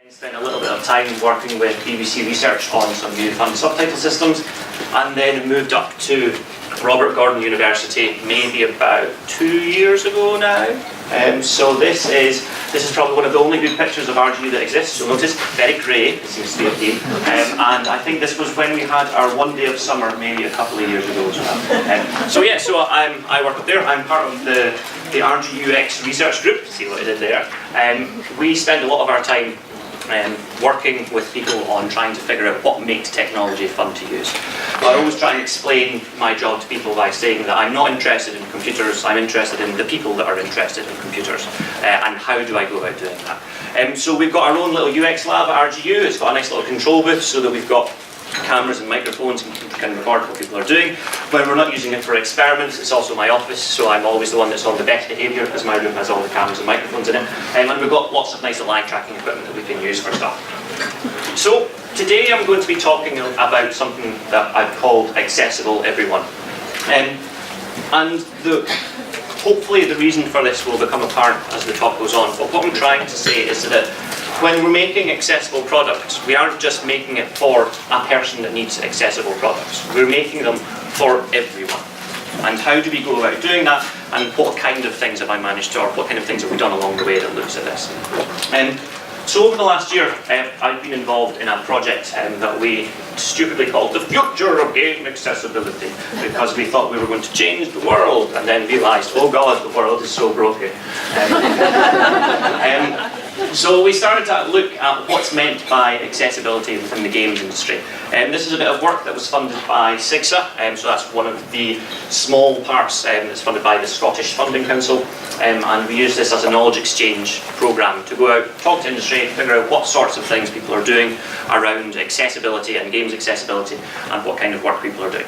I spent a little bit of time working with BBC Research on some new funded subtitle systems, and then moved up to Robert Gordon University maybe about 2 years ago now. So this is probably one of the only good pictures of RGU that exists. You'll notice very grey, it seems to be a theme. And I think this was when we had our one day of summer maybe a couple of years ago as well. So I work up there. I'm part of the RGUX research group. See what I did there. We spend a lot of our time working with people on trying to figure out what makes technology fun to use. I always try and explain my job to people by saying that I'm not interested in computers, I'm interested in the people that are interested in computers, and how do I go about doing that. So we've got our own little UX lab at RGU. It's got a nice little control booth so that we've got cameras and microphones and can record what people are doing. When we're not using it for experiments, it's also my office, so I'm always the one that's on the best behaviour as my room has all the cameras and microphones in it. And we've got lots of nice live tracking equipment that we can use for stuff. So today I'm going to be talking about something that I've called Accessible Everyone. Hopefully the reason for this will become apparent as the talk goes on, but what I'm trying to say is that when we're making accessible products, we aren't just making it for a person that needs accessible products. We're making them for everyone. And how do we go about doing that? And what kind of things have I managed to, or what kind of things have we done along the way that looks at this? So over the last year, I've been involved in a project that we stupidly called the future of game accessibility, because we thought we were going to change the world, and then realised, oh God, the world is so broken. So we started to look at what's meant by accessibility within the games industry. This is a bit of work that was funded by SIGSA, so that's one of the small parts that's funded by the Scottish Funding Council, and we use this as a knowledge exchange programme to go out, talk to industry, figure out what sorts of things people are doing around accessibility and games accessibility, and what kind of work people are doing.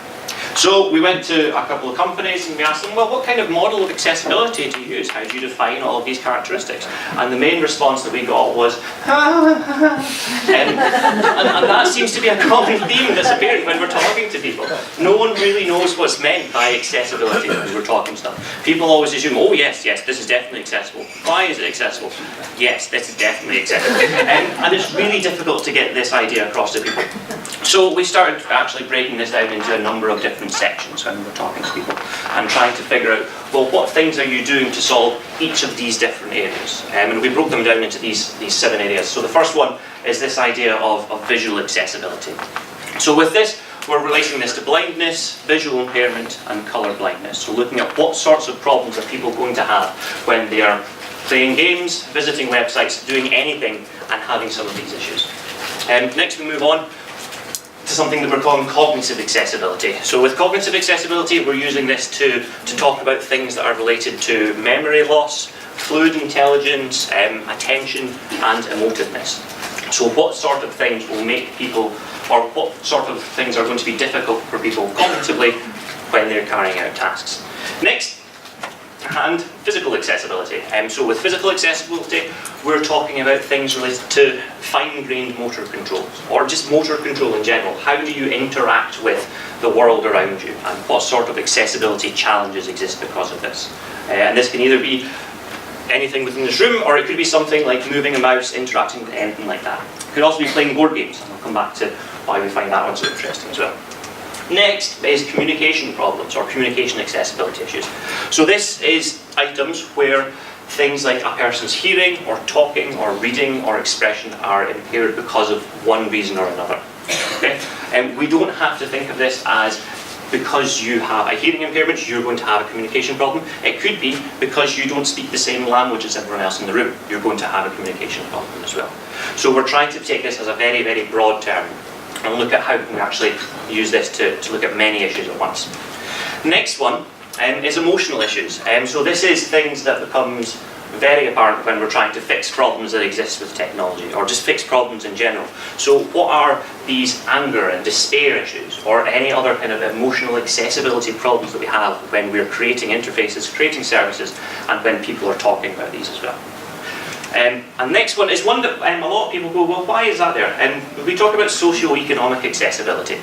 So we went to a couple of companies and we asked them, well, what kind of model of accessibility do you use? How do you define all of these characteristics? And the main response that we got was, and that seems to be a common theme that's appearing when we're talking to people. No one really knows what's meant by accessibility when we're talking stuff. People always assume, oh yes, this is definitely accessible. Why is it accessible? Yes, this is definitely accessible. And it's really difficult to get this idea across to people. So we started actually breaking this down into a number of different sections when we're talking to people and trying to figure out, well, what things are you doing to solve each of these different areas? And we broke them down into these 7 areas. So the first one is this idea of visual accessibility. So with this, we're relating this to blindness, visual impairment, and colour blindness. So looking at what sorts of problems are people going to have when they are playing games, visiting websites, doing anything, and having some of these issues. Next we move on to something that we're calling cognitive accessibility. So with cognitive accessibility, we're using this to talk about things that are related to memory loss, fluid intelligence, attention, and emotiveness. So what sort of things will make people, or what sort of things are going to be difficult for people cognitively when they're carrying out tasks. Next, and physical accessibility. So with physical accessibility, we're talking about things related to fine-grained motor controls, or just motor control in general. How do you interact with the world around you, and what sort of accessibility challenges exist because of this? And this can either be anything within this room, or it could be something like moving a mouse, interacting with anything like that. It could also be playing board games, and I'll come back to why we find that one so interesting as well. Next is communication problems, or communication accessibility issues. So this is items where things like a person's hearing, or talking, or reading, or expression are impaired because of one reason or another. Okay? And we don't have to think of this as because you have a hearing impairment, you're going to have a communication problem. It could be because you don't speak the same language as everyone else in the room. You're going to have a communication problem as well. So we're trying to take this as a very, very broad term and look at how we can actually use this to look at many issues at once. Next one is emotional issues. So this is things that becomes very apparent when we're trying to fix problems that exist with technology, or just fix problems in general. So what are these anger and despair issues, or any other kind of emotional accessibility problems that we have when we're creating interfaces, creating services, and when people are talking about these as well? And next one is one that a lot of people go, well, why is that there? And we talk about socio-economic accessibility.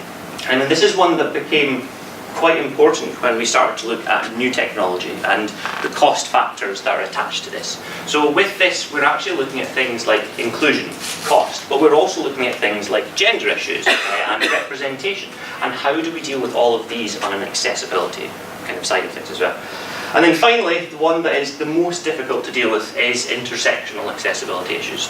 And this is one that became quite important when we started to look at new technology and the cost factors that are attached to this. So with this, we're actually looking at things like inclusion, cost, but we're also looking at things like gender issues and representation, and how do we deal with all of these on an accessibility kind of side of things as well. And then finally, the one that is the most difficult to deal with is intersectional accessibility issues.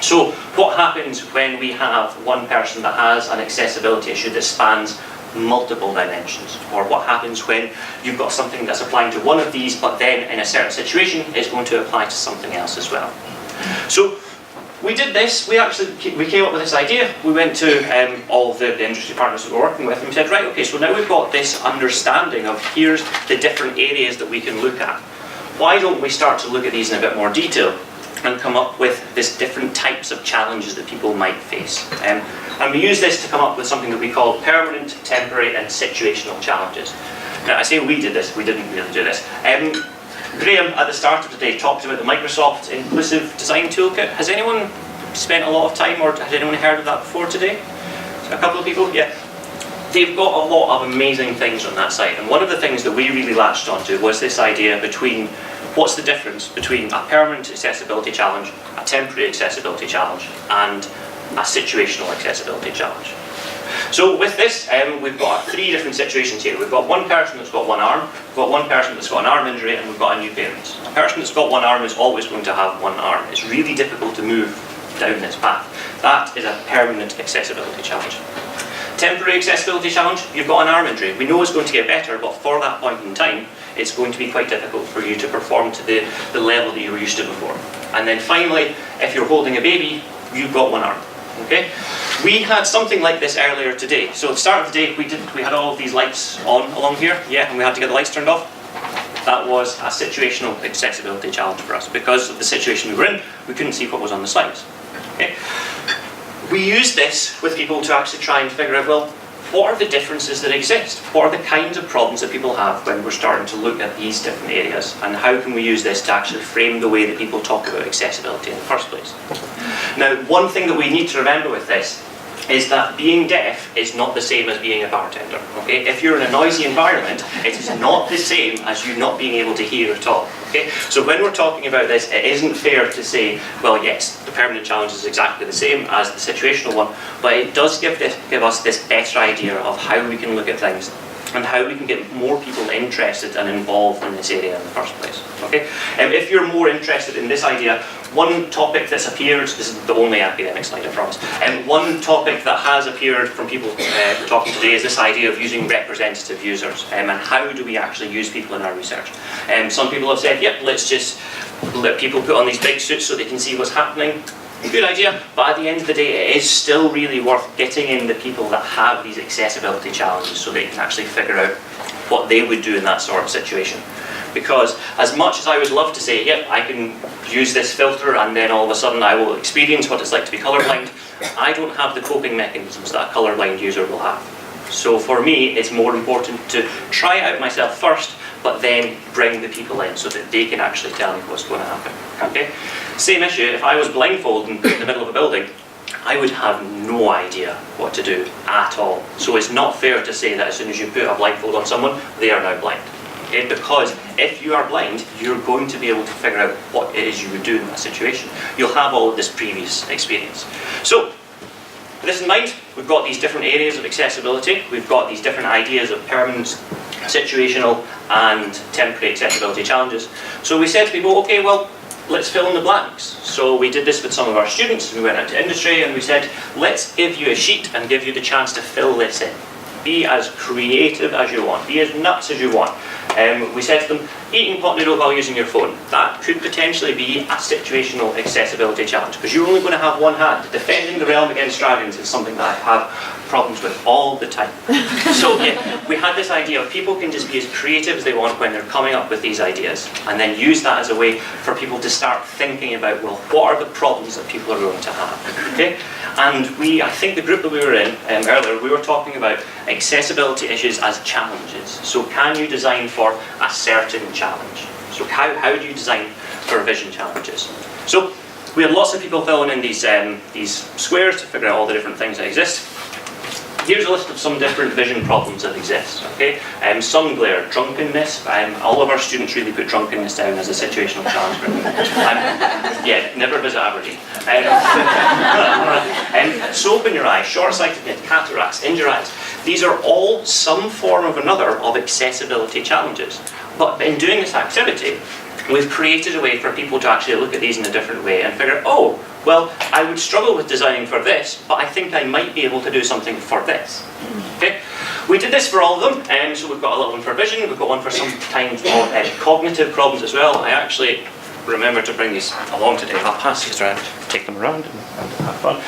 So what happens when we have one person that has an accessibility issue that spans multiple dimensions? Or what happens when you've got something that's applying to one of these, but then in a certain situation is going to apply to something else as well? So we did this, we came up with this idea. We went to all of the industry partners that we're working with, and we said, right, okay, so now we've got this understanding of here's the different areas that we can look at. Why don't we start to look at these in a bit more detail and come up with these different types of challenges that people might face? And we use this to come up with something that we call permanent, temporary, and situational challenges. Now, I say we did this, we didn't really do this. Graham, at the start of today, talked about the Microsoft Inclusive Design Toolkit. Has anyone spent a lot of time, or has anyone heard of that before today? A couple of people? Yeah. They've got a lot of amazing things on that site, and one of the things that we really latched onto was this idea between what's the difference between a permanent accessibility challenge, a temporary accessibility challenge, and a situational accessibility challenge. So with this, we've got 3 different situations here. We've got one person that's got one arm, we've got one person that's got an arm injury, and we've got a new parent. A person that's got one arm is always going to have one arm. It's really difficult to move down this path. That is a permanent accessibility challenge. Temporary accessibility challenge, you've got an arm injury. We know it's going to get better, but for that point in time, it's going to be quite difficult for you to perform to the level that you were used to before. And then finally, if you're holding a baby, you've got one arm. Okay? We had something like this earlier today. So at the start of the day, we had all of these lights on along here, yeah, and we had to get the lights turned off. That was a situational accessibility challenge for us. Because of the situation we were in, we couldn't see what was on the slides. Okay? We used this with people to actually try and figure out, well, what are the differences that exist? What are the kinds of problems that people have when we're starting to look at these different areas? And how can we use this to actually frame the way that people talk about accessibility in the first place? Now, one thing that we need to remember with this is that being deaf is not the same as being a bartender. Okay? If you're in a noisy environment, it is not the same as you not being able to hear at all. Okay? So when we're talking about this, it isn't fair to say, well, yes, the permanent challenge is exactly the same as the situational one, but it does give us this better idea of how we can look at things and how we can get more people interested and involved in this area in the first place. Okay? If you're more interested in this idea, one topic that's appeared, this is the only academic slide I promise, one topic that has appeared from people talking today is this idea of using representative users, and how do we actually use people in our research. Some people have said, yep, let's just let people put on these big suits so they can see what's happening. Good idea, but at the end of the day, it is still really worth getting in the people that have these accessibility challenges so they can actually figure out what they would do in that sort of situation. Because as much as I would love to say, yep, I can use this filter and then all of a sudden I will experience what it's like to be colourblind, I don't have the coping mechanisms that a colourblind user will have. So for me, it's more important to try it out myself first, but then bring the people in so that they can actually tell me what's going to happen. Okay? Same issue, if I was blindfolded in the middle of a building, I would have no idea what to do at all. So it's not fair to say that as soon as you put a blindfold on someone, they are now blind. Okay? Because if you are blind, you're going to be able to figure out what it is you would do in that situation. You'll have all of this previous experience. So, with this in mind, we've got these different areas of accessibility. We've got these different ideas of permanent, situational, and temporary accessibility challenges. So we said to people, okay, well, let's fill in the blanks. So we did this with some of our students. We went out to industry and we said, let's give you a sheet and give you the chance to fill this in. Be as creative as you want. Be as nuts as you want. We said to them, eating pot noodle while using your phone. That could potentially be a situational accessibility challenge because you're only going to have one hand. Defending the realm against dragons is something that I have problems with all the time. So yeah, we had this idea of people can just be as creative as they want when they're coming up with these ideas and then use that as a way for people to start thinking about, well, what are the problems that people are going to have? Okay? And I think the group that we were in earlier, we were talking about accessibility issues as challenges. So can you design for a certain challenge? So how do you design for vision challenges? So we had lots of people filling in these squares to figure out all the different things that exist. here's a list of some different vision problems that exist. Okay, sun glare, drunkenness. All of our students really put drunkenness down as a situational challenge. Yeah, never visit Aberdeen. Soap in your eye, short-sightedness, cataracts, injured eyes. These are all some form of another of accessibility challenges. But in doing this activity, we've created a way for people to actually look at these in a different way and figure, oh, well, I would struggle with designing for this, but I think I might be able to do something for this. Okay? We did this for all of them, so we've got a little one for vision, we've got one for some kind of cognitive problems as well. I actually remember to bring these along today. I'll pass these around, take them around and have fun.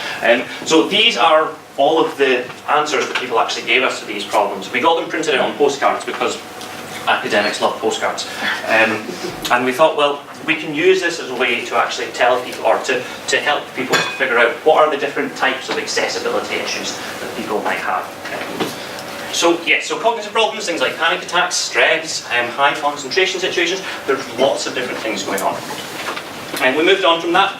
So these are all of the answers that people actually gave us to these problems. We got them printed out on postcards because academics love postcards. And we thought, well, we can use this as a way to actually tell people, or to help people to figure out what are the different types of accessibility issues that people might have. So cognitive problems, things like panic attacks, stress, high concentration situations, there's lots of different things going on. And we moved on from that.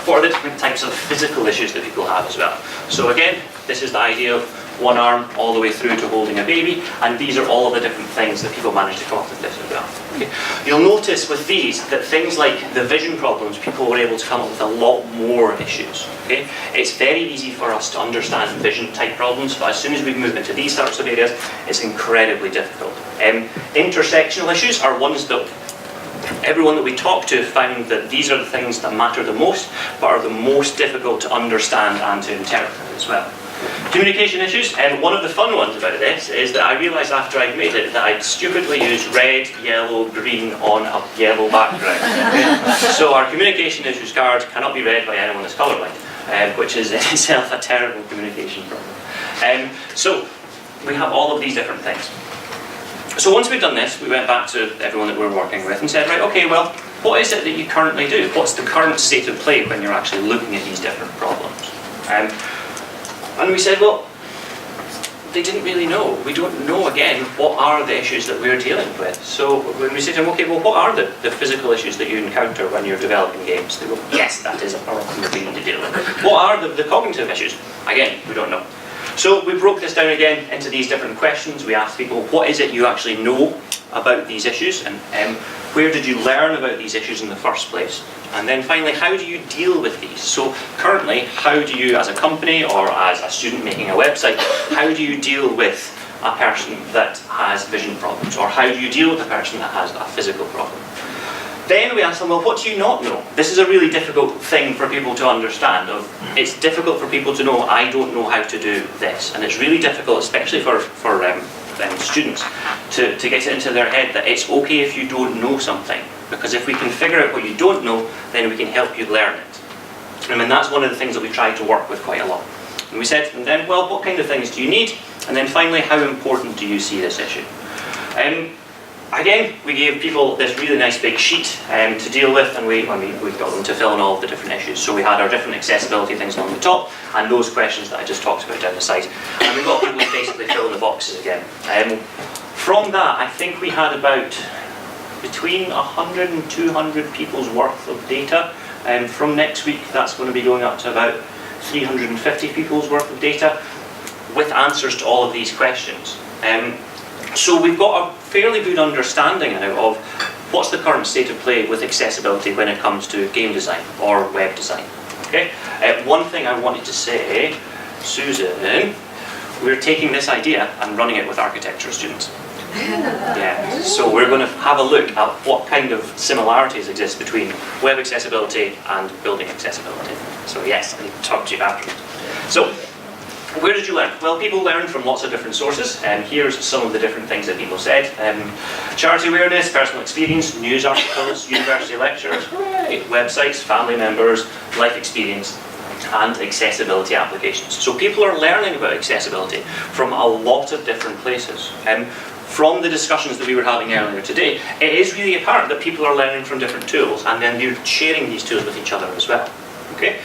What are the different types of physical issues that people have as well? So again, this is the idea of one arm all the way through to holding a baby, and these are all of the different things that people manage to come up with this as well. Okay. You'll notice with these that things like the vision problems, people were able to come up with a lot more issues. Okay. It's very easy for us to understand vision type problems, but as soon as we move into these types of areas, it's incredibly difficult. Intersectional issues are ones that everyone that we talked to found that these are the things that matter the most, but are the most difficult to understand and to interpret as well. Communication issues, and one of the fun ones about this is that I realised after I'd made it that I'd stupidly used red, yellow, green on a yellow background. So our communication issues card cannot be read by anyone that's colourblind, which is in itself a terrible communication problem. So we have all of these different things. So once we've done this, we went back to everyone that we were working with and said, right, okay, well, what is it that you currently do? What's the current state of play when you're actually looking at these different problems? And we said, well, they didn't really know. We don't know, again, what are the issues that we're dealing with. So when we say to them, okay, well, what are the physical issues that you encounter when you're developing games? They go, yes, that is a problem that we need to deal with. What are the cognitive issues? Again, we don't know. So we broke this down again into these different questions. We asked people, what is it you actually know about these issues? And where did you learn about these issues in the first place? And then finally, how do you deal with these? So currently, how do you, as a company or as a student making a website, how do you deal with a person that has vision problems? Or how do you deal with a person that has a physical problem? Then we asked them, well, what do you not know? This is a really difficult thing for people to understand. It's difficult for people to know, I don't know how to do this. And it's really difficult, especially for students, to get it into their head that it's okay if you don't know something. Because if we can figure out what you don't know, then we can help you learn it. I mean, that's one of the things that we tried to work with quite a lot. And we said, and then, well, what kind of things do you need? And then finally, how important do you see this issue? Again, we gave people this really nice big sheet to deal with, and we got them to fill in all of the different issues. So we had our different accessibility things along the top, and those questions that I just talked about down the side. And we got people to basically fill in the boxes again. From that, I think we had about between 100 and 200 people's worth of data. From next week, that's going to be going up to about 350 people's worth of data with answers to all of these questions. So we've got a fairly good understanding now of what's the current state of play with accessibility when it comes to game design or web design. Okay. One thing I wanted to say, Susan, we're taking this idea and running it with architecture students. Yeah, so we're going to have a look at what kind of similarities exist between web accessibility and building accessibility. So yes, I need to talk to you afterwards. So, where did you learn? Well, people learn from lots of different sources, and here's some of the different things that people said. Charity awareness, personal experience, news articles, university lectures, websites, family members, life experience, and accessibility applications. So people are learning about accessibility from a lot of different places. From the discussions that we were having earlier today, it is really apparent that people are learning from different tools, and then they're sharing these tools with each other as well. Okay?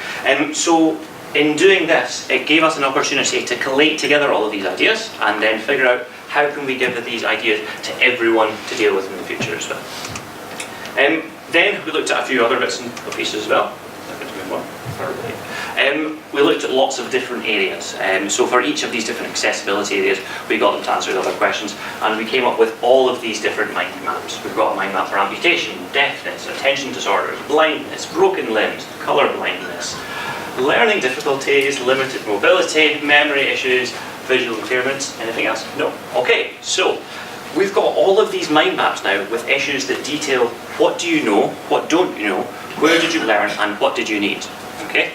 So in doing this, it gave us an opportunity to collate together all of these ideas and then figure out how can we give these ideas to everyone to deal with in the future as well. Then we looked at a few other bits and pieces as well. We looked at lots of different areas. So for each of these different accessibility areas, we got them to answer the other questions, and we came up with all of these different mind maps. We've got a mind map for amputation, deafness, attention disorders, blindness, broken limbs, colour blindness, learning difficulties, limited mobility, memory issues, visual impairments. Anything else? No. Okay, so we've got all of these mind maps now with issues that detail what do you know, what don't you know, where did you learn, and what did you need. Okay?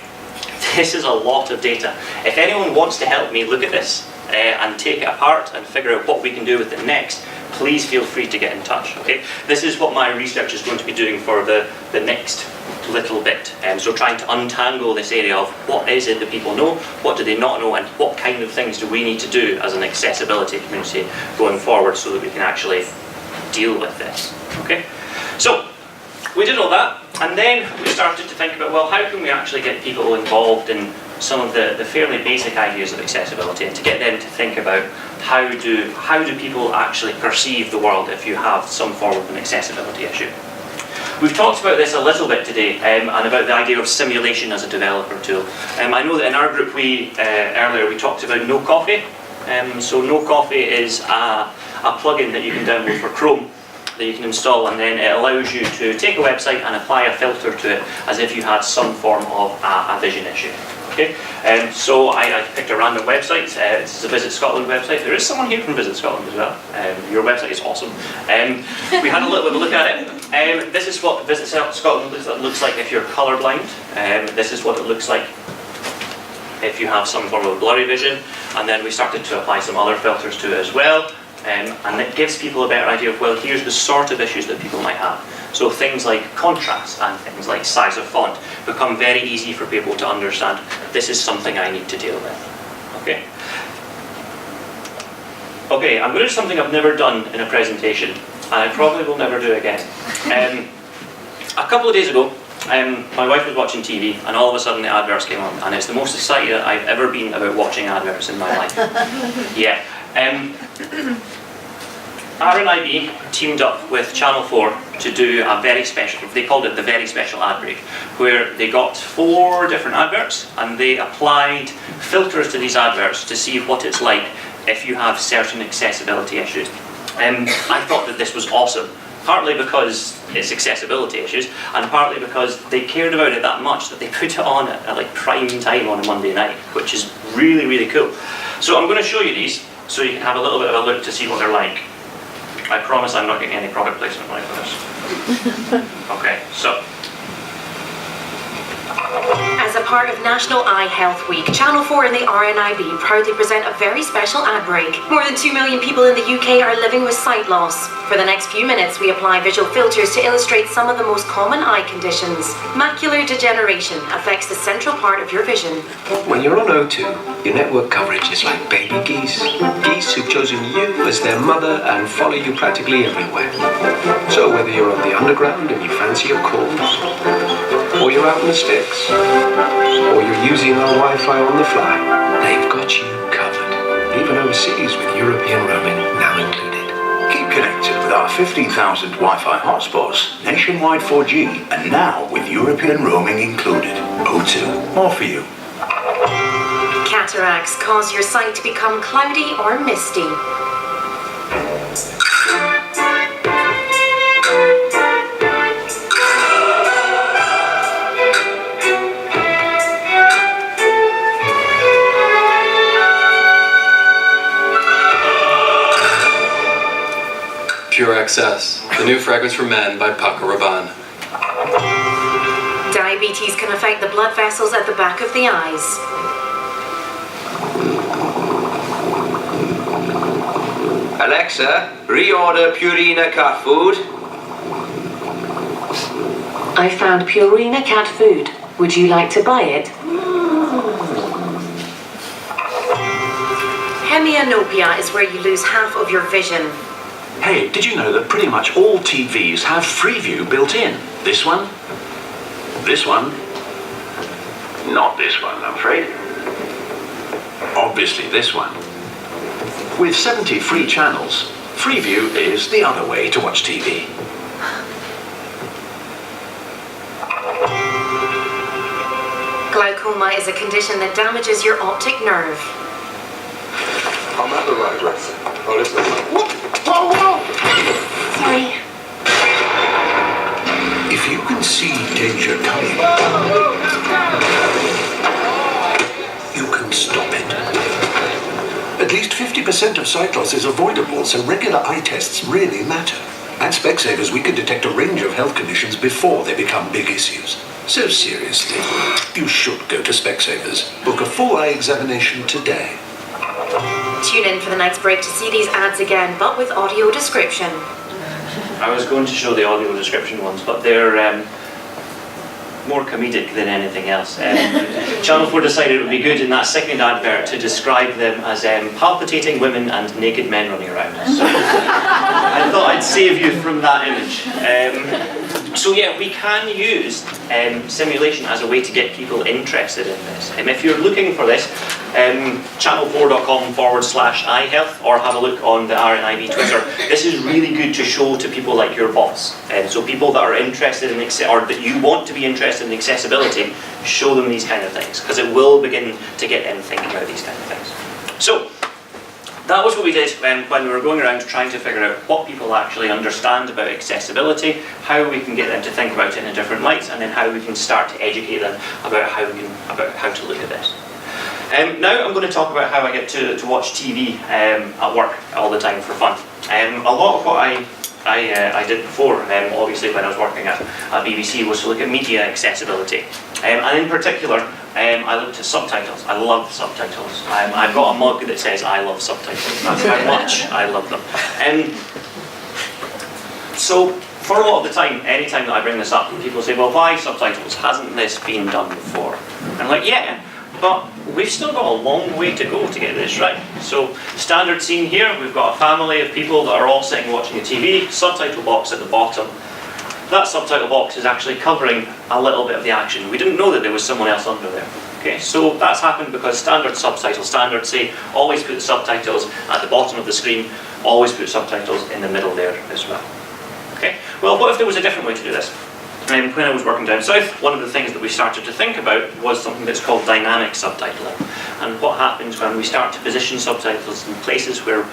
This is a lot of data. If anyone wants to help me look at this and take it apart and figure out what we can do with it next, please feel free to get in touch. Okay? This is what my research is going to be doing for the next little bit. So trying to untangle this area of what is it that people know, what do they not know, and what kind of things do we need to do as an accessibility community going forward so that we can actually deal with this. Okay? So we did all that, and then we started to think about, well, how can we actually get people involved in some of the fairly basic ideas of accessibility, and to get them to think about how do people actually perceive the world if you have some form of an accessibility issue. We've talked about this a little bit today, and about the idea of simulation as a developer tool. I know that in our group earlier we talked about No Coffee. So No Coffee is a plugin that you can download for Chrome that you can install, and then it allows you to take a website and apply a filter to it as if you had some form of a vision issue. Okay, so I picked a random website. This is a Visit Scotland website. There is someone here from Visit Scotland as well. Your website is awesome. We had a little bit of a look at it. This is what Visit Scotland looks like if you're colourblind. This is what it looks like if you have some form of blurry vision. And then we started to apply some other filters to it as well. And it gives people a better idea of, well, here's the sort of issues that people might have. So things like contrast and things like size of font become very easy for people to understand. This is something I need to deal with. Okay. Okay, I'm going to do something I've never done in a presentation, and I probably will never do again. A couple of days ago, my wife was watching TV, and all of a sudden the adverts came on, and it's the most excited I've ever been about watching adverts in my life. Yeah. RNIB teamed up with Channel 4 to do a very special, they called it the very special ad break, where they got 4 different adverts and they applied filters to these adverts to see what it's like if you have certain accessibility issues. I thought that this was awesome, partly because it's accessibility issues, and partly because they cared about it that much that they put it on at like prime time on a Monday night, which is really, really cool. So I'm going to show you these so you can have a little bit of a look to see what they're like. I promise I'm not getting any product placement money for this. Okay, so. As a part of National Eye Health Week, Channel 4 and the RNIB proudly present a very special ad break. More than 2 million people in the UK are living with sight loss. For the next few minutes, we apply visual filters to illustrate some of the most common eye conditions. Macular degeneration affects the central part of your vision. When you're on O2, your network coverage is like baby geese. Geese who've chosen you as their mother and follow you practically everywhere. So whether you're on the underground and you fancy your calls, or you're out in the sticks, or you're using our Wi-Fi on the fly, they've got you covered. Even overseas with European roaming now included. Keep connected with our 15,000 Wi-Fi hotspots, nationwide 4G, and now with European roaming included. O2, more for you. Cataracts cause your sight to become cloudy or misty. Pure Excess, the new fragrance for men by Paco Rabanne. Diabetes can affect the blood vessels at the back of the eyes. Alexa, reorder Purina cat food. I found Purina cat food. Would you like to buy it? Hemianopia is where you lose half of your vision. Hey, did you know that pretty much all TVs have Freeview built in? This one, not this one, I'm afraid. Obviously this one. With 70 free channels, Freeview is the other way to watch TV. Glaucoma is a condition that damages your optic nerve. I'm at the right address. Oh, listen. Whoa, whoa! Sorry. If you can see danger coming, you can stop it. At least 50% of sight loss is avoidable, so regular eye tests really matter. At Specsavers, we can detect a range of health conditions before they become big issues. So seriously, you should go to Specsavers. Book a full eye examination today. Tune in for the next break to see these ads again, but with audio description. I was going to show the audio description ones, but they're more comedic than anything else. Channel 4 decided it would be good in that second advert to describe them as palpitating women and naked men running around. So I thought I'd save you from that image. So yeah, we can use simulation as a way to get people interested in this. If you're looking for this, channel4.com/iHealth, or have a look on the RNIB Twitter. This is really good to show to people like your boss. So people that are interested in or that you want to be interested in accessibility, show them these kind of things, because it will begin to get them thinking about these kind of things. So that was what we did when we were going around trying to figure out what people actually understand about accessibility, how we can get them to think about it in a different light, and then how we can start to educate them about how to look at this. Now I'm going to talk about how I get to watch TV at work all the time for fun. A lot of what I did before, obviously when I was working at BBC, was to look at media accessibility. And in particular, I looked at subtitles. I love subtitles. I've got a mug that says I love subtitles. That's how much I love them. So for a lot of the time, anytime that I bring this up, people say, well, why subtitles? Hasn't this been done before? And I'm like, yeah, but we've still got a long way to go to get this right. So standard scene here, we've got a family of people that are all sitting watching a TV, subtitle box at the bottom. That subtitle box is actually covering a little bit of the action. We didn't know that there was someone else under there. Okay, so that's happened because standard say always put the subtitles at the bottom of the screen, always put subtitles in the middle there as well. Okay, well, what if there was a different way to do this? When I was working down south, one of the things that we started to think about was something that's called dynamic subtitling. And what happens when we start to position subtitles in places where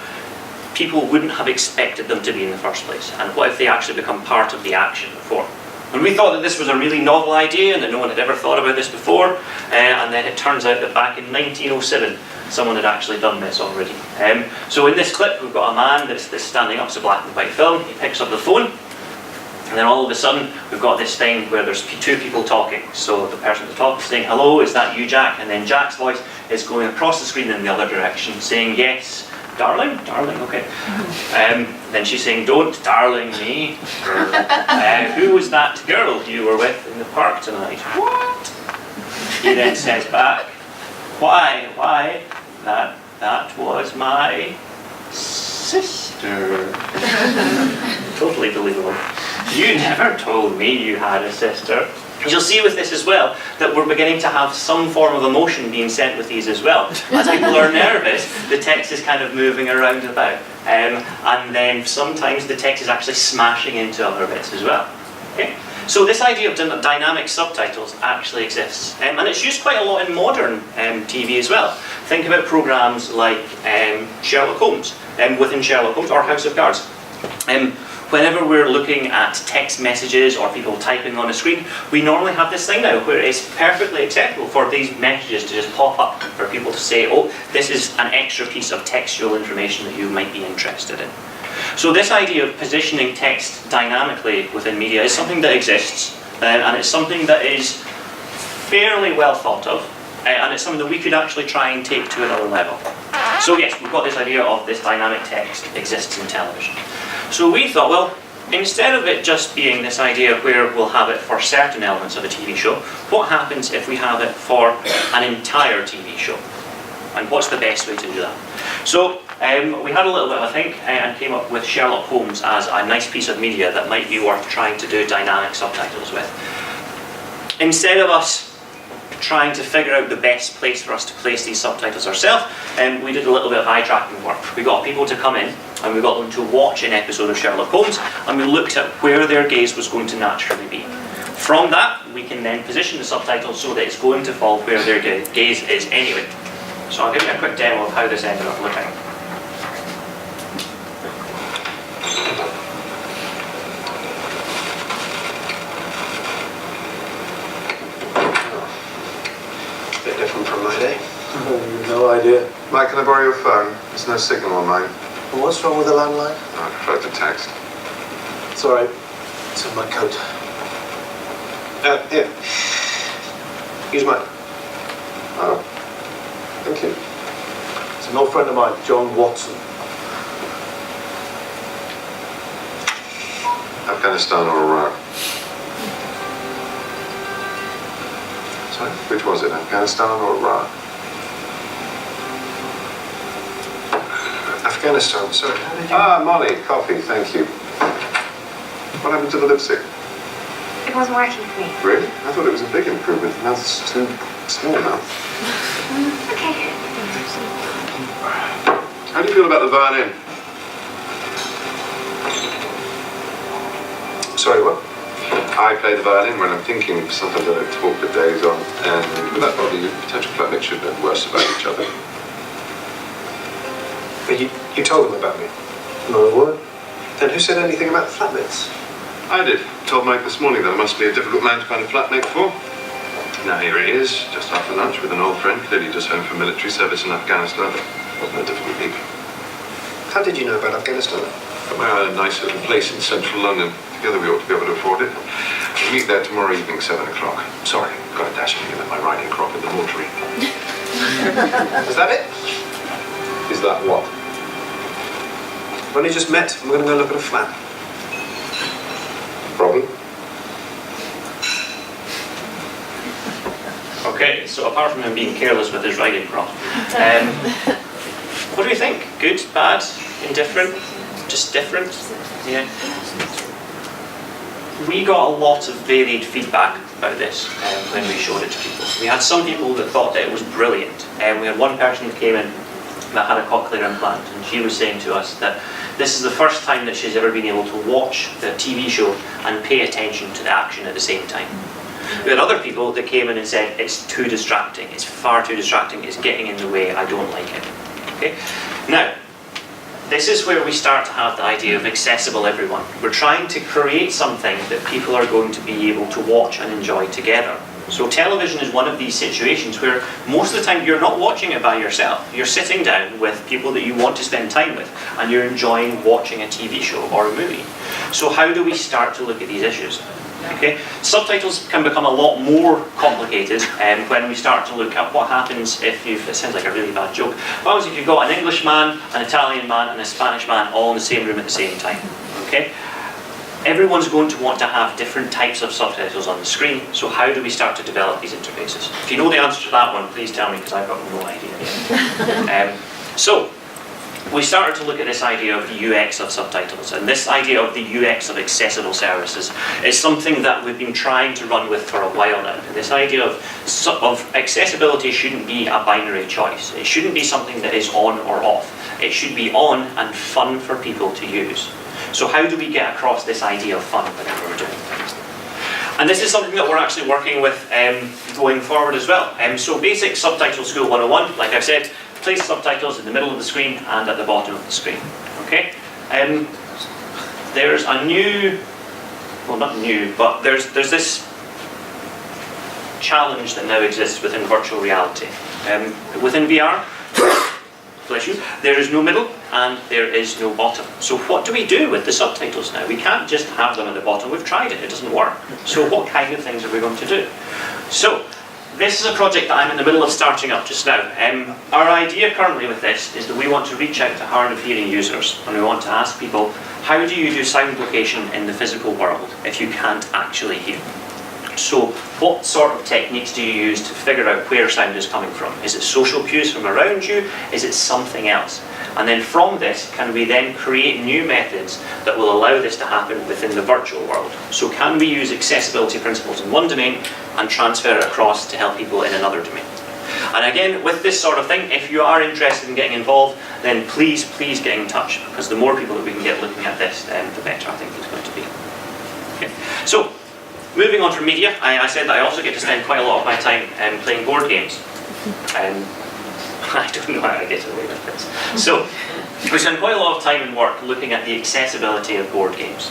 people wouldn't have expected them to be in the first place. And what if they actually become part of the action before? And we thought that this was a really novel idea and that no one had ever thought about this before. And then it turns out that back in 1907, someone had actually done this already. So in this clip, we've got a man that's standing up, it's a black and white film. He picks up the phone. And then all of a sudden, we've got this thing where there's two people talking. So the person at the top is saying, hello, is that you, Jack? And then Jack's voice is going across the screen in the other direction, saying, yes, darling, okay. Then she's saying, don't darling me. Who was that girl you were with in the park tonight? What? He then says back, why, that was my sister. Totally believable. You never told me you had a sister. You'll see with this as well that we're beginning to have some form of emotion being sent with these as well. As people are nervous, the text is kind of moving around about. And then sometimes the text is actually smashing into other bits as well. Okay? So this idea of dynamic subtitles actually exists. And it's used quite a lot in modern TV as well. Think about programs like Sherlock Holmes, within Sherlock Holmes, or House of Cards. Whenever we're looking at text messages or people typing on a screen, we normally have this thing now where it's perfectly acceptable for these messages to just pop up, for people to say, oh, this is an extra piece of textual information that you might be interested in. So this idea of positioning text dynamically within media is something that exists, and it's something that is fairly well thought of, and it's something that we could actually try and take to another level. So yes, we've got this idea of this dynamic text exists in television. So we thought, well, instead of it just being this idea where we'll have it for certain elements of a TV show, what happens if we have it for an entire TV show? And what's the best way to do that? So we had a little bit of a think and came up with Sherlock Holmes as a nice piece of media that might be worth trying to do dynamic subtitles with. Instead of us trying to figure out the best place for us to place these subtitles ourselves, we did a little bit of eye tracking work. We got people to come in and we got them to watch an episode of Sherlock Holmes, and we looked at where their gaze was going to naturally be. From that, we can then position the subtitles so that it's going to fall where their gaze is anyway. So I'll give you a quick demo of how this ended up looking. Bit different from my day. No idea. Mike, can I borrow your phone? There's no signal on mine. Well, what's wrong with the landline? I prefer to text. It's all right. It's in my coat. Here. Use mine. Oh, thank you. It's an old friend of mine, John Watson. Afghanistan or Iraq? Sorry, which was it? Afghanistan or Iraq? Afghanistan, sorry. How did you... Ah, Molly, coffee, thank you. What happened to the lipstick? It wasn't working for me. Really? I thought it was a big improvement. Now it's too small now. Okay. How do you feel about the violin? Sorry, what? I play the violin when I'm thinking. Sometimes I don't talk for days on, and without bother, you potential flatmates should know worse about each other. But you told them about me. Not a word. Then who said anything about flatmates? I did. Told Mike this morning that I must be a difficult man to find a flatmate for. Now here he is, just after lunch with an old friend, clearly just home from military service in Afghanistan. Wasn't no difficult people. How did you know about Afghanistan? But we had a nice little place in central London. Together we ought to be able to afford it. We'll meet there tomorrow evening, 7 o'clock. Sorry, got a dash of you with my riding crop in the mortuary. Is that it? Is that what? We've only just met, and we're going to go look at a flat. Problem? Okay, so apart from him being careless with his riding crop, what do you think? Good, bad, indifferent, just different? Yeah. We got a lot of varied feedback about this when we showed it to people. We had some people that thought that it was brilliant, and we had one person who came in that had a cochlear implant, and she was saying to us that this is the first time that she's ever been able to watch the TV show and pay attention to the action at the same time. We had other people that came in and said it's too distracting, it's far too distracting, it's getting in the way, I don't like it. Okay? Now, this is where we start to have the idea of accessible everyone. We're trying to create something that people are going to be able to watch and enjoy together. So television is one of these situations where most of the time you're not watching it by yourself. You're sitting down with people that you want to spend time with, and you're enjoying watching a TV show or a movie. So how do we start to look at these issues? Okay, subtitles can become a lot more complicated when we start to look at what happens if you've, it sounds like a really bad joke, what happens if you've got an English man, an Italian man and a Spanish man all in the same room at the same time. Okay, everyone's going to want to have different types of subtitles on the screen, so how do we start to develop these interfaces? If you know the answer to that one, please tell me, because I've got no idea. So we started to look at this idea of the UX of subtitles, and this idea of the UX of accessible services is something that we've been trying to run with for a while now. And this idea of accessibility shouldn't be a binary choice. It shouldn't be something that is on or off. It should be on and fun for people to use. So how do we get across this idea of fun whenever we're doing things? And this is something that we're actually working with going forward as well. So basic subtitle school 101, like I've said, place subtitles in the middle of the screen and at the bottom of the screen. Okay? There's a new, well not new, but there's this challenge that now exists within virtual reality. Within VR, bless you, there is no middle and there is no bottom. So what do we do with the subtitles now? We can't just have them at the bottom. We've tried it, it doesn't work. So what kind of things are we going to do? So this is a project that I'm in the middle of starting up just now. Our idea currently with this is that we want to reach out to hard of hearing users, and we want to ask people, how do you do sound location in the physical world if you can't actually hear? So what sort of techniques do you use to figure out where sound is coming from? Is it social cues from around you? Is it something else? And then from this, can we then create new methods that will allow this to happen within the virtual world? So can we use accessibility principles in one domain and transfer it across to help people in another domain? And again, with this sort of thing, if you are interested in getting involved, then please get in touch, because the more people that we can get looking at this, the better I think it's going to be. Okay. So Moving on from media, I said that I also get to spend quite a lot of my time playing board games. I don't know how I get away with this. So, we spend quite a lot of time in work looking at the accessibility of board games.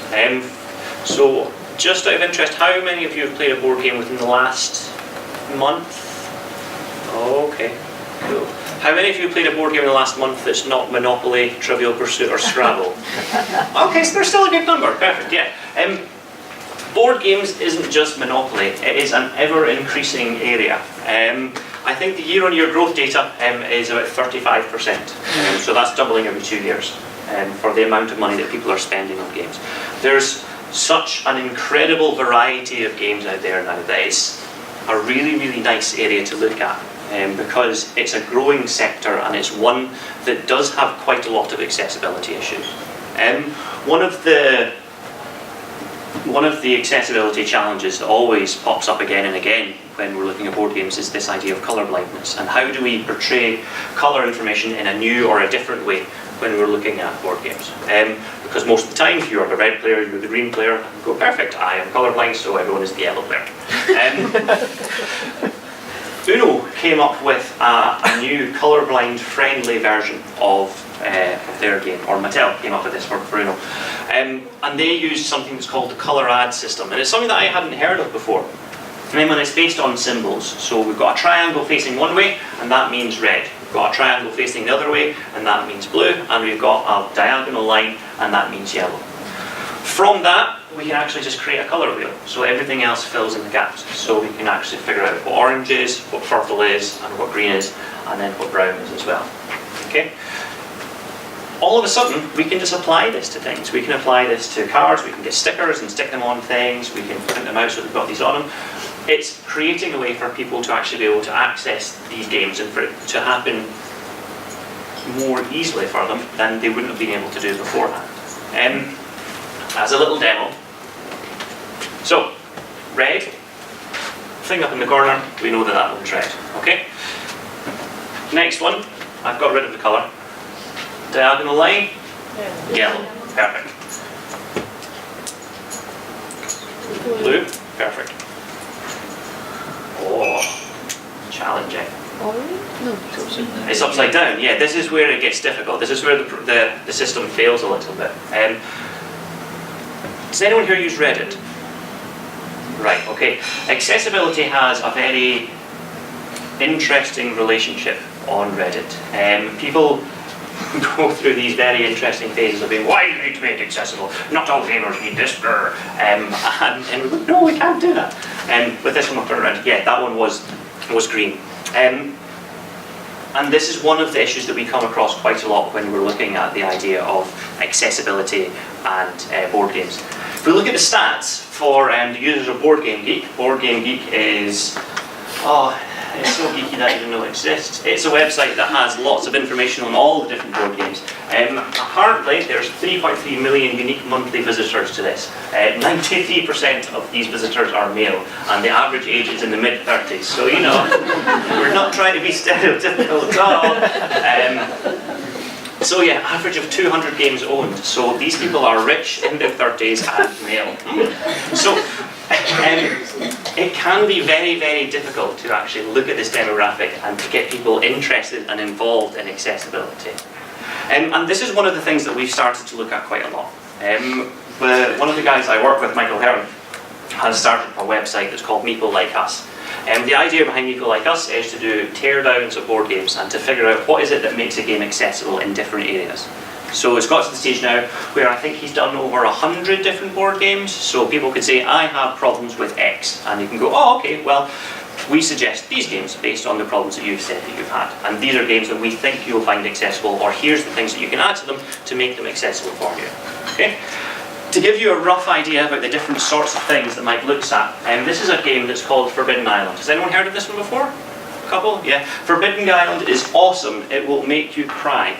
So, just out of interest, how many of you have played a board game within the last month? Okay, cool. How many of you played a board game in the last month that's not Monopoly, Trivial Pursuit, or Scrabble? Okay, so there's still a good number. Perfect, yeah. Board games isn't just Monopoly, it is an ever-increasing area. I think the year-on-year growth data is about 35%, so that's doubling every 2 years for the amount of money that people are spending on games. There's such an incredible variety of games out there now that it's a really, really nice area to look at because it's a growing sector and it's one that does have quite a lot of accessibility issues. One of the accessibility challenges that always pops up again and again when we're looking at board games is this idea of colour blindness, and how do we portray colour information in a new or a different way when we're looking at board games. Because most of the time, if you're the red player, you're the green player, you go, perfect, I am colourblind, so everyone is the yellow player. Uno came up with a new colourblind friendly version of their game, or Mattel came up with this for Uno. And they used something that's called the colour add system, and it's something that I hadn't heard of before. And it's based on symbols, so we've got a triangle facing one way, and that means red. We've got a triangle facing the other way, and that means blue, and we've got a diagonal line, and that means yellow. From that, we can actually just create a colour wheel, so everything else fills in the gaps. So we can actually figure out what orange is, what purple is, and what green is, and then what brown is as well. Okay? All of a sudden, we can just apply this to things. We can apply this to cards, we can get stickers and stick them on things, we can print them out so we've got these on them. It's creating a way for people to actually be able to access these games and for it to happen more easily for them than they wouldn't have been able to do beforehand. As a little demo. So, red, thing up in the corner, we know that that one's red. Okay? Next one, I've got rid of the colour. Diagonal line, yellow, perfect. Blue, perfect. Oh, challenging. It's upside down, yeah, this is where it gets difficult. This is where the system fails a little bit. Does anyone here use Reddit? Right, okay. Accessibility has a very interesting relationship on Reddit. People go through these very interesting phases of being, why do you need to make it accessible? Not all gamers need this. And we go, no, we can't do that. With this one, I'll turn around. Yeah, that one was green. And this is one of the issues that we come across quite a lot when we're looking at the idea of accessibility and board games. If we look at the stats for the users of Board Game Geek is, it's so geeky that I didn't know it exists. It's a website that has lots of information on all the different board games. Apparently, there's 3.3 million unique monthly visitors to this. 93% of these visitors are male, and the average age is in the mid-30s. So, you know, we're not trying to be stereotypical at all. So yeah, average of 200 games owned. So these people are rich, in their 30s, and male. So it can be very, very difficult to actually look at this demographic and to get people interested and involved in accessibility. And this is one of the things that we've started to look at quite a lot. One of the guys I work with, Michael Heron, has started a website that's called Meeple Like Us. The idea behind Meeple Like Us is to do teardowns of board games and to figure out what is it that makes a game accessible in different areas. So it's got to the stage now where I think he's done over 100 different board games, so people could say, I have problems with X, and you can go, oh, okay, well, we suggest these games based on the problems that you've said that you've had, and these are games that we think you'll find accessible, or here's the things that you can add to them to make them accessible for you. Okay? To give you a rough idea about the different sorts of things that Mike looks at, this is a game that's called Forbidden Island. Has anyone heard of this one before? A couple? Yeah. Forbidden Island is awesome. It will make you cry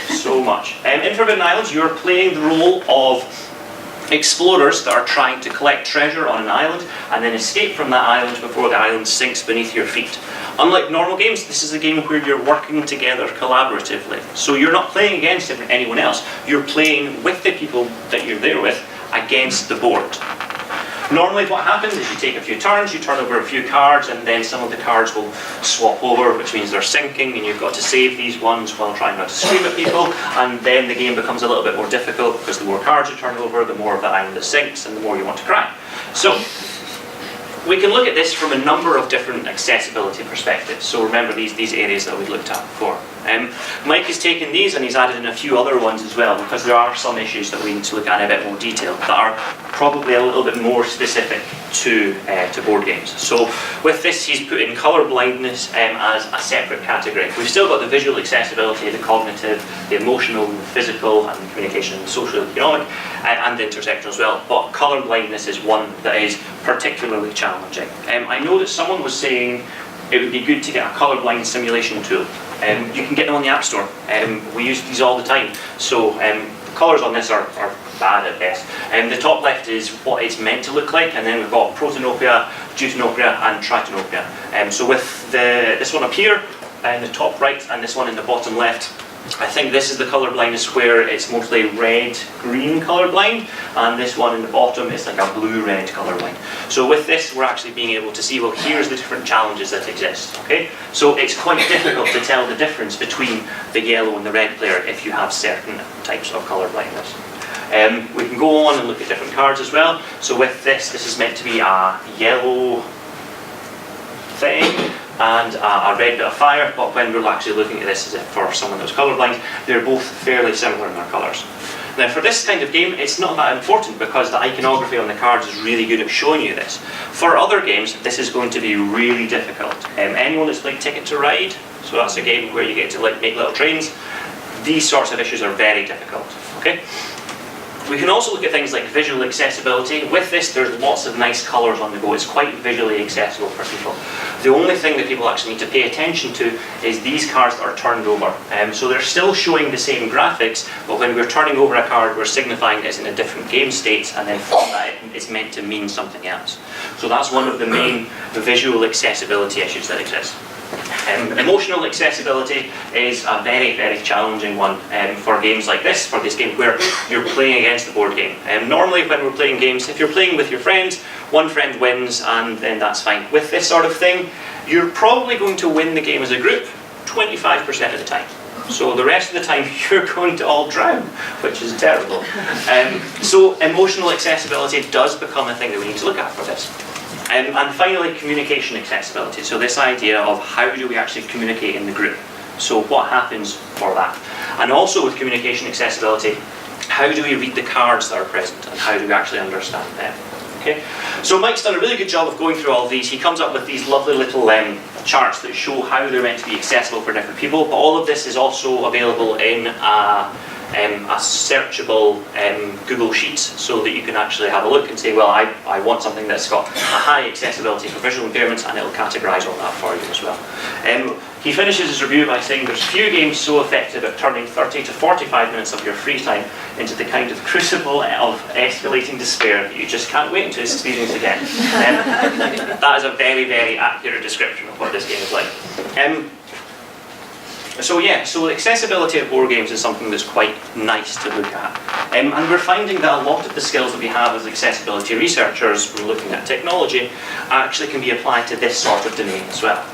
so much. In Forbidden Island, you're playing the role of explorers that are trying to collect treasure on an island and then escape from that island before the island sinks beneath your feet. Unlike normal games, this is a game where you're working together collaboratively. So you're not playing against anyone else, you're playing with the people that you're there with against the board. Normally what happens is you take a few turns, you turn over a few cards, and then some of the cards will swap over, which means they're syncing, and you've got to save these ones while trying not to scream at people, and then the game becomes a little bit more difficult because the more cards you turn over, the more of the island that sinks, and the more you want to cry. So we can look at this from a number of different accessibility perspectives. So remember these areas that we looked at before. Mike has taken these and he's added in a few other ones as well, because there are some issues that we need to look at in a bit more detail that are probably a little bit more specific to board games. So with this, he's put in colour blindness as a separate category. We've still got the visual accessibility, the cognitive, the emotional, the physical, and the communication, the social, economic, and the intersectional as well. But colour blindness is one that is particularly challenging. I know that someone was saying it would be good to get a colourblind simulation tool. You can get them on the App Store. We use these all the time. So the colours on this are bad at best. The top left is what it's meant to look like, and then we've got protanopia, deuteranopia, and tritanopia. So with this one up here, in the top right, and this one in the bottom left, I think this is the colour blindness where it's mostly red-green colour blind, and this one in the bottom is like a blue-red colour blind. So with this, we're actually being able to see, well, here's the different challenges that exist, okay? So it's quite difficult to tell the difference between the yellow and the red player if you have certain types of colour blindness. We can go on and look at different cards as well. So with this is meant to be a yellow thing and a red bit of fire, but when we're actually looking at this as if for someone that's colourblind, they're both fairly similar in their colours. Now for this kind of game, it's not that important because the iconography on the cards is really good at showing you this. For other games, this is going to be really difficult. Anyone that's played Ticket to Ride, so that's a game where you get to make little trains, these sorts of issues are very difficult, okay? We can also look at things like visual accessibility. With this, there's lots of nice colours on the go. It's quite visually accessible for people. The only thing that people actually need to pay attention to is these cards that are turned over. So they're still showing the same graphics, but when we're turning over a card, we're signifying it's in a different game state, and then from that, it's meant to mean something else. So that's one of the main visual accessibility issues that exist. Emotional accessibility is a very, very challenging one for games like this, for this game where you're playing against the board game. Normally when we're playing games, if you're playing with your friends, one friend wins and then that's fine. With this sort of thing, you're probably going to win the game as a group 25% of the time. So the rest of the time you're going to all drown, which is terrible. So emotional accessibility does become a thing that we need to look at for this. And finally, communication accessibility. So this idea of how do we actually communicate in the group? So what happens for that? And also with communication accessibility, how do we read the cards that are present and how do we actually understand them? Okay? So Mike's done a really good job of going through all of these. He comes up with these lovely little charts that show how they're meant to be accessible for different people, but all of this is also available in a searchable Google Sheets, so that you can actually have a look and say, well, I want something that's got a high accessibility for visual impairments, and it'll categorise all that for you as well. He finishes his review by saying there's few games so effective at turning 30 to 45 minutes of your free time into the kind of crucible of escalating despair that you just can't wait to experience again. That is a very, very accurate description of what this game is like. So accessibility of board games is something that's quite nice to look at. And we're finding that a lot of the skills that we have as accessibility researchers when looking at technology actually can be applied to this sort of domain as well.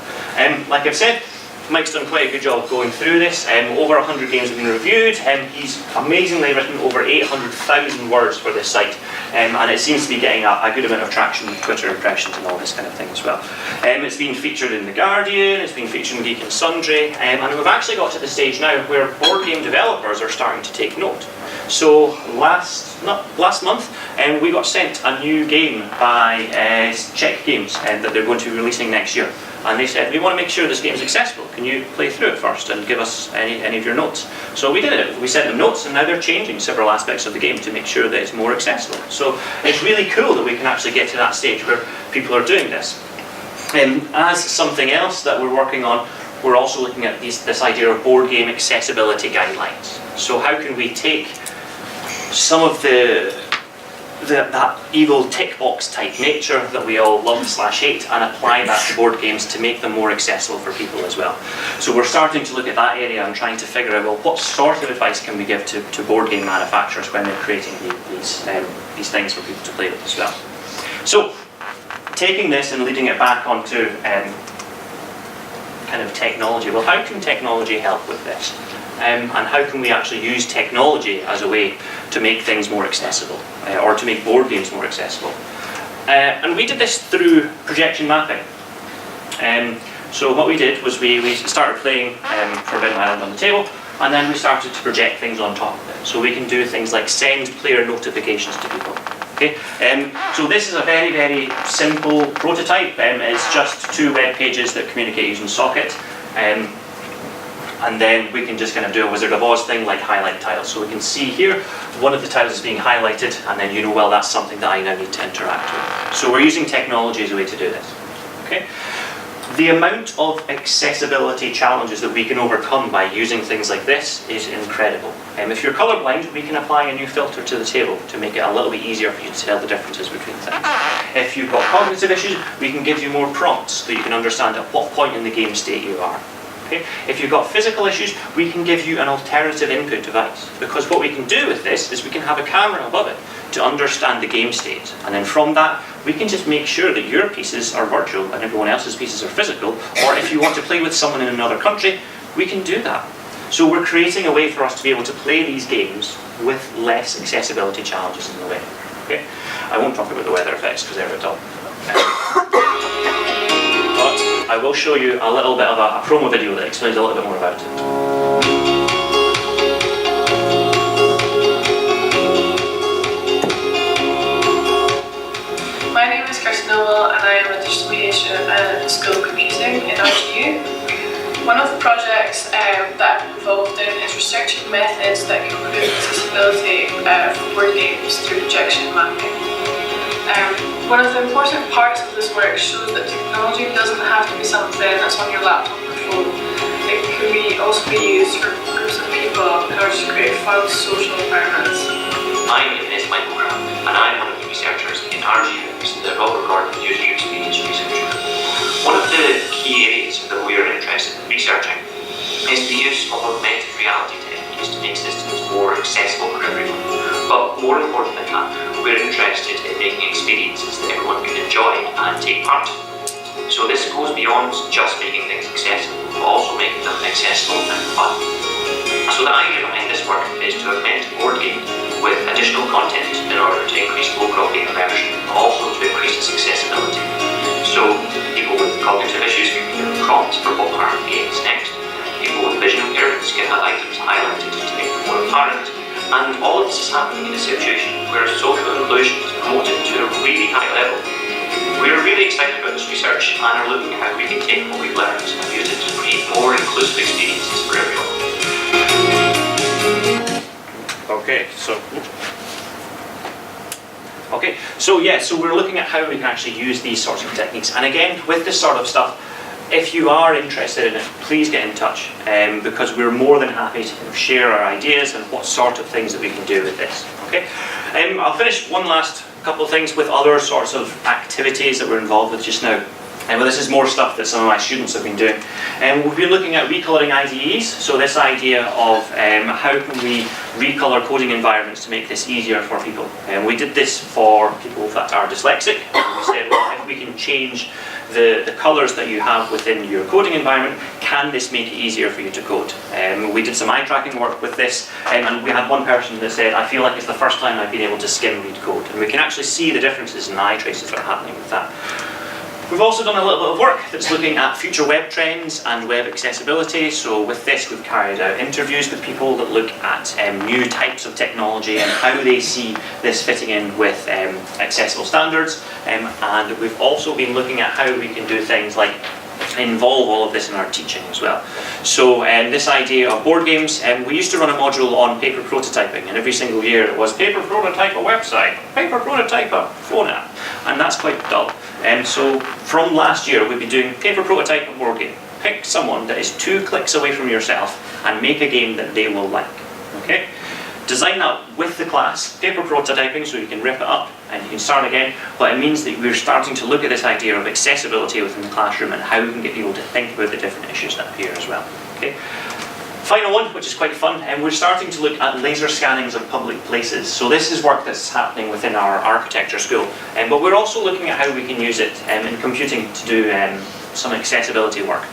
Like I've said, Mike's done quite a good job of going through this. Over 100 games have been reviewed. He's amazingly written over 800,000 words for this site, and it seems to be getting a good amount of traction with Twitter impressions and all this kind of thing as well. It's been featured in The Guardian, it's been featured in Geek and Sundry, and we've actually got to the stage now where board game developers are starting to take note. So last month, we got sent a new game by Czech Games that they're going to be releasing next year. And they said, we want to make sure this game is accessible. Can you play through it first and give us any of your notes? So we did it. We sent them notes, and now they're changing several aspects of the game to make sure that it's more accessible. So it's really cool that we can actually get to that stage where people are doing this. As something else that we're working on, we're also looking at this idea of board game accessibility guidelines. So how can we take some of that evil tick box type nature that we all love/hate and apply that to board games to make them more accessible for people as well. So we're starting to look at that area and trying to figure out, well, what sort of advice can we give to board game manufacturers when they're creating these things for people to play with as well. So, taking this and leading it back onto kind of technology. Well, how can technology help with this? And how can we actually use technology as a way to make things more accessible, or to make board games more accessible? And we did this through projection mapping. So what we did was we started playing Forbidden Island on the table, and then we started to project things on top of it. So we can do things like send player notifications to people. Okay? So this is a very, very simple prototype. It's just 2 web pages that communicate using Socket. And then we can just kind of do a Wizard of Oz thing like highlight tiles. So we can see here, one of the tiles is being highlighted, and then you know, well, that's something that I now need to interact with. So we're using technology as a way to do this. Okay? The amount of accessibility challenges that we can overcome by using things like this is incredible. If you're colourblind, we can apply a new filter to the table to make it a little bit easier for you to tell the differences between things. If you've got cognitive issues, we can give you more prompts so you can understand at what point in the game state you are. Okay? If you've got physical issues, we can give you an alternative input device, because what we can do with this is we can have a camera above it to understand the game state, and then from that we can just make sure that your pieces are virtual and everyone else's pieces are physical, or if you want to play with someone in another country, we can do that. So we're creating a way for us to be able to play these games with less accessibility challenges in the way. Okay? I won't talk about the weather effects because they're a bit dull. But I will show you a little bit of a promo video that explains a little bit more about it. My name is Kirsten Noble, and I am a digital media and school computing in RGU. One of the projects that I'm involved in is researching methods that can improve accessibility for board games through projection mapping. One of the important parts of this work shows that technology doesn't have to be something that's on your laptop or phone. It can also be used for groups of people in order to create fun social environments. My name is Michael Crabb, and I'm one of the researchers in RGU, the Robert Gordon User Experience Research. One of the key areas that we are interested in researching is the use of augmented reality techniques to make systems more accessible for everyone. But more important than that, we're interested in making experiences that everyone can enjoy and take part in. So this goes beyond just making things accessible, but also making them accessible and fun. So the idea behind this work is to augment board games with additional content in order to increase overall game immersion, but also to increase its accessibility. So people with cognitive issues can be given prompts for what part of the game is next. People with vision impairments can have items highlighted to make them more apparent. And all of this is happening in a situation where social inclusion is promoted to a really high level. We're really excited about this research and are looking at how we can take what we've learned and use it to create more inclusive experiences for everyone. So we're looking at how we can actually use these sorts of techniques. And again, with this sort of stuff, if you are interested in it, please get in touch, because we're more than happy to share our ideas and what sort of things that we can do with this. Okay, I'll finish one last couple of things with other sorts of activities that we're involved with just now. Well, this is more stuff that some of my students have been doing. We've been looking at recoloring IDEs, so this idea of how can we recolor coding environments to make this easier for people. We did this for people that are dyslexic. We said, well, if we can change the colours that you have within your coding environment, can this make it easier for you to code? We did some eye tracking work with this, and we had one person that said, I feel like it's the first time I've been able to skim read code. And we can actually see the differences in the eye traces that are happening with that. We've also done a little bit of work that's looking at future web trends and web accessibility. So with this, we've carried out interviews with people that look at new types of technology and how they see this fitting in with accessible standards. And we've also been looking at how we can do things like involve all of this in our teaching as well. So this idea of board games, we used to run a module on paper prototyping, and every single year it was paper prototype a website, paper prototype a phone app, and that's quite dull. So from last year we've been doing paper prototype a board game. Pick someone that is 2 clicks away from yourself and make a game that they will like. Okay? Design that with the class, paper prototyping, so you can rip it up and you can start again, but it means that we're starting to look at this idea of accessibility within the classroom and how we can get people to think about the different issues that appear as well. Okay? final one, which is quite fun, and we're starting to look at laser scannings of public places. So this is work that's happening within our architecture school, but we're also looking at how we can use it in computing to do some accessibility work.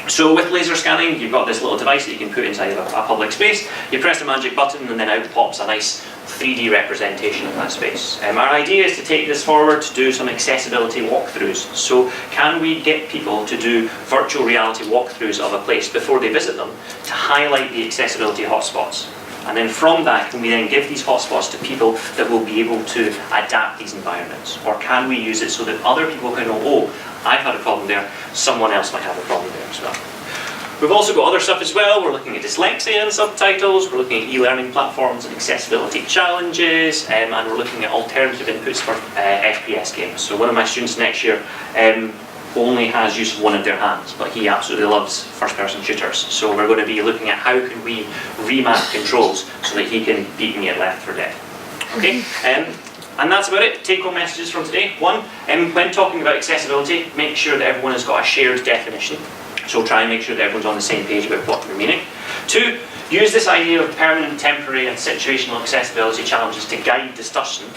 So with laser scanning, you've got this little device that you can put inside a public space. You press a magic button and then out pops a nice 3D representation of that space. Our idea is to take this forward to do some accessibility walkthroughs. So can we get people to do virtual reality walkthroughs of a place before they visit them to highlight the accessibility hotspots? And then from that, can we then give these hotspots to people that will be able to adapt these environments? Or can we use it so that other people can know, oh, I've had a problem there, someone else might have a problem there as well. We've also got other stuff as well. We're looking at dyslexia and subtitles, we're looking at e-learning platforms and accessibility challenges, and we're looking at alternative inputs for FPS games. So one of my students next year only has use of one of their hands, but he absolutely loves first-person shooters. So we're going to be looking at how can we remap controls so that he can beat me at Left 4 Dead. Okay, and that's about it. Take-home messages from today. One, when talking about accessibility, make sure that everyone has got a shared definition. So try and make sure that everyone's on the same page about what we're meaning. Two, use this idea of permanent, temporary and situational accessibility challenges to guide discussion,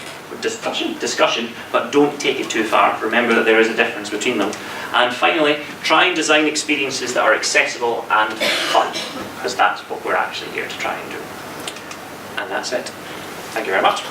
but don't take it too far. Remember that there is a difference between them. And finally, try and design experiences that are accessible and fun, because that's what we're actually here to try and do. And that's it. Thank you very much.